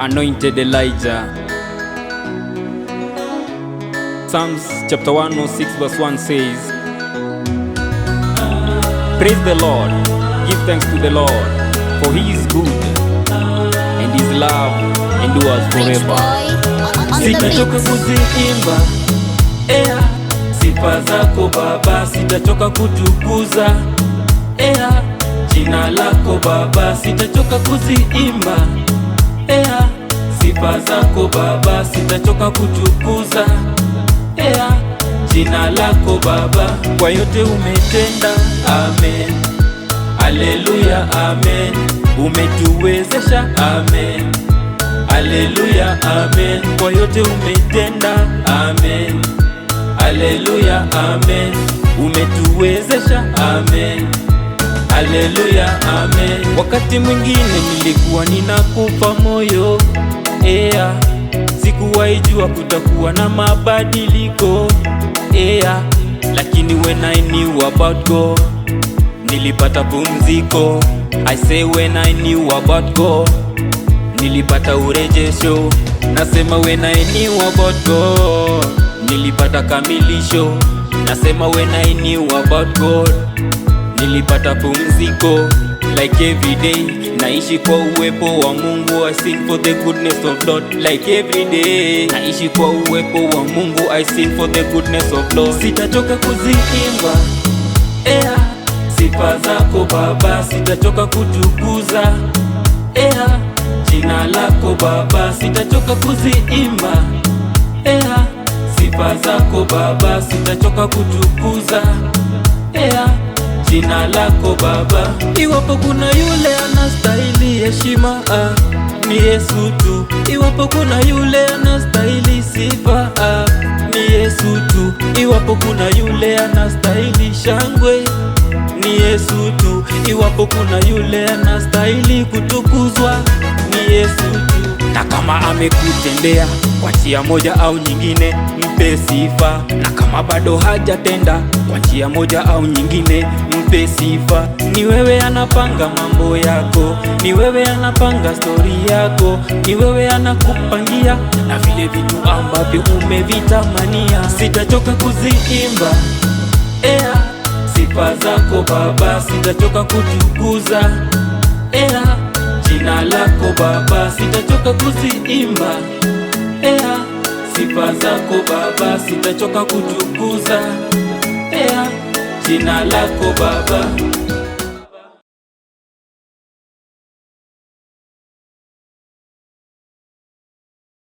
Anointed Elijah. Psalms chapter 106 verse 1 says, praise the Lord, give thanks to the Lord, for he is good, and his love endures forever. Sitachoka kuziimba sifa zako Baba, sitachoka kutukuza jina lako Baba, sitachoka kuziimba sifa zako Baba, sitachoka kutukuza jina lako Baba, kwa yote umetenda. Amen, haleluya, amen, umetuwezesha. Amen, haleluya, amen, kwa yote umetenda. Amen, haleluya, amen, umetuwezesha. Amen, haleluya, amen. Wakati mwingine nilikuwa ninakufa moyo sikuwahi jua kutakuwa na mabadiliko lakini when I knew about God nilipata pumziko. I say when I knew about God nilipata urejesho. Nasema when I knew about God nilipata kamilisho. Nasema when I knew about God nilipata pumziko. Like every day naishi kwa uwepo wa Mungu, I sing for the goodness of Lord. Like every day naishi kwa uwepo wa Mungu, I sing for the goodness of Lord. Sitachoka kuziimba sifa zako Baba, sitachoka kutukuza jina lako Baba, sitachoka kuziimba sifa zako Baba, sitachoka kutukuza jina lako Baba. Iwapo kuna yule anastahili heshima ni Yesu tu. Iwapo kuna yule anastahili sifa ni Yesu tu. Iwapo kuna yule anastahili shangwe ni Yesu tu. Iwapo kuna yule anastahili kutukuzwa ni Yesu tu. Na kama amekutendea kwa njia moja au nyingine, mpe sifa. Na kama bado hajatenda kwa njia moja au nyingine, mpe sifa. Ni wewe anapanga mambo yako, ni wewe anapanga stori yako, ni wewe anakupangia na vile vitu ambavyo umevitamania. Sitachoka kuziimba sifa zako Baba, sitachoka kutukuza jina lako Baba, sitachoka kuziimba sifa zako Baba, sitachoka kutukuza jina lako Baba.